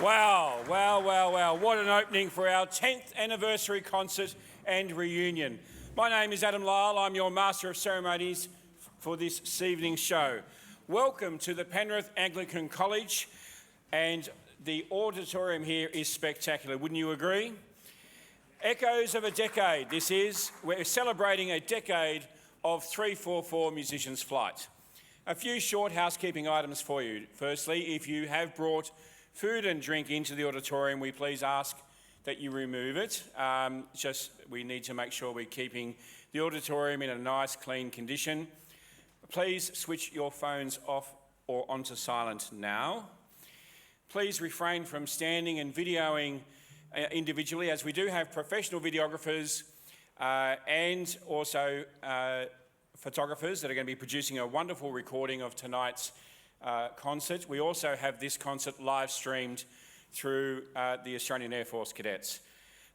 Wow. What an opening for our 10th anniversary concert and reunion. My name is Adam Lysle. I'm your Master of Ceremonies for this evening's show. Welcome to the Penrith Anglican College, and the auditorium here is spectacular, wouldn't you agree? Echoes of a decade, this is. We're celebrating a decade of 344 Musicians Flight. A few short housekeeping items for you. Firstly, if you have brought food and drink into the auditorium, we please ask that you remove it. We need to make sure we're keeping the auditorium in a nice, clean condition. Please switch your phones off or onto silent now. Please refrain from standing and videoing individually, as we do have professional videographers and also photographers that are going to be producing a wonderful recording of tonight's concert. We also have this concert live streamed through the Australian Air Force Cadets.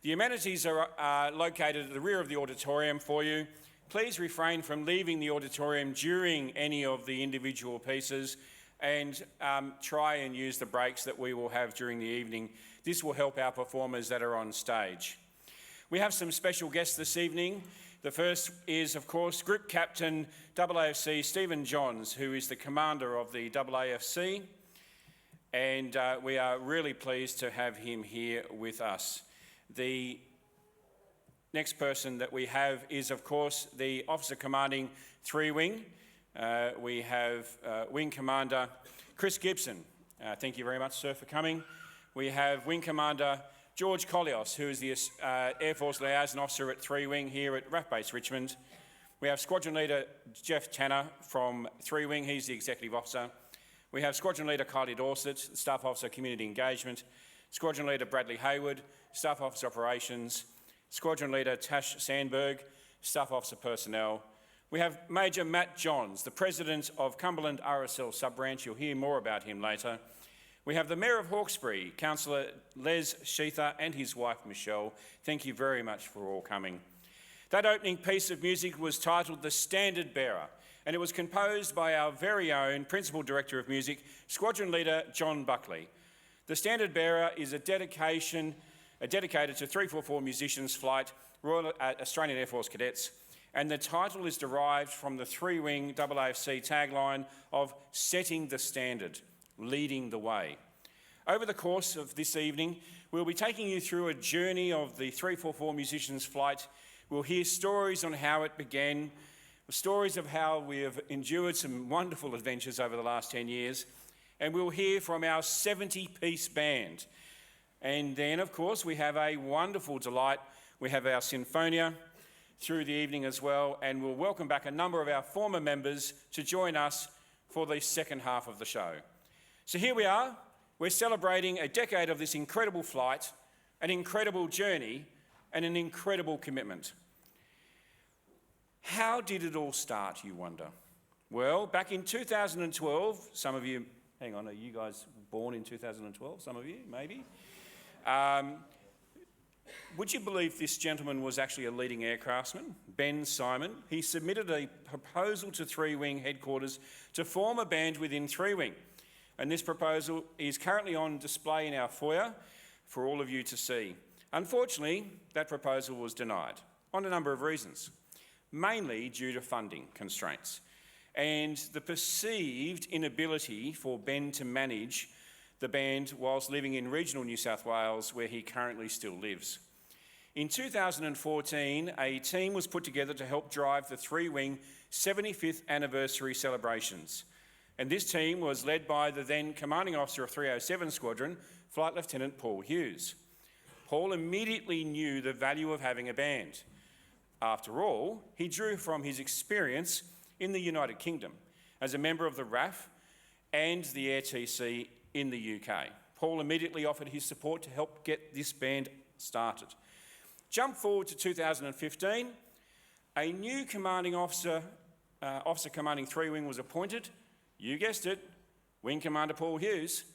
The amenities are located at the rear of the auditorium for you. Please refrain from leaving the auditorium during any of the individual pieces, and try and use the breaks that we will have during the evening. This will help our performers that are on stage. We have some special guests this evening. The first is, of course, Group Captain RAAFC Stephen Johns, who is the commander of the RAAFC, and we are really pleased to have him here with us. The next person that we have is, of course, the Officer Commanding 3 Wing. We have Wing Commander Chris Gibson. Thank you very much, sir, for coming. We have Wing Commander George Collios, who is the Air Force Liaison Officer at 3 Wing here at RAAF Base Richmond. We have Squadron Leader Jeff Tanner from 3 Wing, he's the Executive Officer. We have Squadron Leader Kylie Dorset, Staff Officer Community Engagement. Squadron Leader Bradley Hayward, Staff Officer Operations. Squadron Leader Tash Sandberg, Staff Officer Personnel. We have Major Matt Johns, the President of Cumberland RSL Sub-Branch. You'll hear more about him later. We have the Mayor of Hawkesbury, Councillor Les Sheether, and his wife Michelle. Thank you very much for all coming. That opening piece of music was titled The Standard Bearer, and it was composed by our very own Principal Director of Music, Squadron Leader John Buckley. The Standard Bearer is dedicated to 344 Musicians Flight, Royal Australian Air Force Cadets, and the title is derived from the 3 Wing RAAFC tagline of Setting the Standard, Leading the Way. Over the course of this evening, we'll be taking you through a journey of the 344 Musicians Flight. We'll hear stories on how it began, stories of how we have endured some wonderful adventures over the last 10 years, and we'll hear from our 70-piece band. And then, of course, we have a wonderful delight. We have our Sinfonia through the evening as well, and we'll welcome back a number of our former members to join us for the second half of the show. So here we are, we're celebrating a decade of this incredible flight, an incredible journey, and an incredible commitment. How did it all start, you wonder? Well, back in 2012, some of you, hang on, are you guys born in 2012? Some of you, maybe? Would you believe this gentleman was actually a leading aircraftsman, Ben Simon? He submitted a proposal to 3 Wing headquarters to form a band within 3 Wing. And this proposal is currently on display in our foyer for all of you to see. Unfortunately, that proposal was denied on a number of reasons, mainly due to funding constraints and the perceived inability for Ben to manage the band whilst living in regional New South Wales, where he currently still lives. In 2014, a team was put together to help drive the 3 Wing 75th anniversary celebrations. And this team was led by the then Commanding Officer of 307 Squadron, Flight Lieutenant Paul Hughes. Paul immediately knew the value of having a band. After all, he drew from his experience in the United Kingdom as a member of the RAAF and the AirTC in the UK. Paul immediately offered his support to help get this band started. Jump forward to 2015, a new Commanding Officer, Officer Commanding 3 Wing was appointed. You guessed it, Wing Commander Paul Hughes.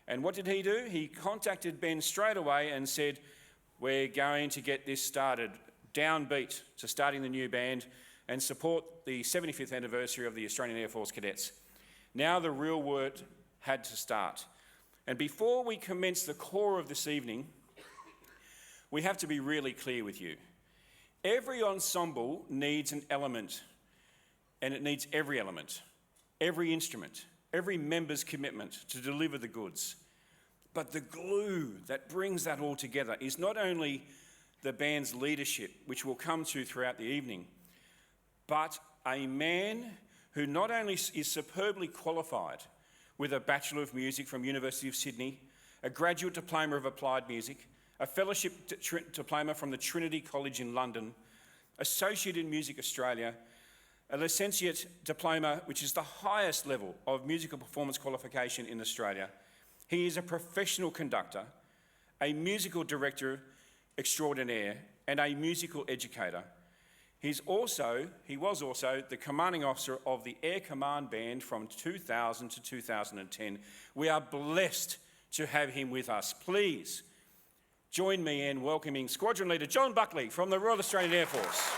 And what did he do? He contacted Ben straight away and said, we're going to get this started, downbeat to starting the new band and support the 75th anniversary of the Australian Air Force Cadets. Now the real work had to start. And before we commence the core of this evening, we have to be really clear with you. Every ensemble needs an element, and it needs every element, every instrument, every member's commitment to deliver the goods. But the glue that brings that all together is not only the band's leadership, which we'll come to throughout the evening, but a man who not only is superbly qualified with a Bachelor of Music from University of Sydney, a Graduate Diploma of Applied Music, a Fellowship Diploma from the Trinity College in London, Associate in Music Australia, a Licentiate Diploma, which is the highest level of musical performance qualification in Australia. He is a professional conductor, a musical director extraordinaire, and a musical educator. He was also the commanding officer of the Air Command Band from 2000 to 2010. We are blessed to have him with us. Please join me in welcoming Squadron Leader John Buckley from the Royal Australian Air Force.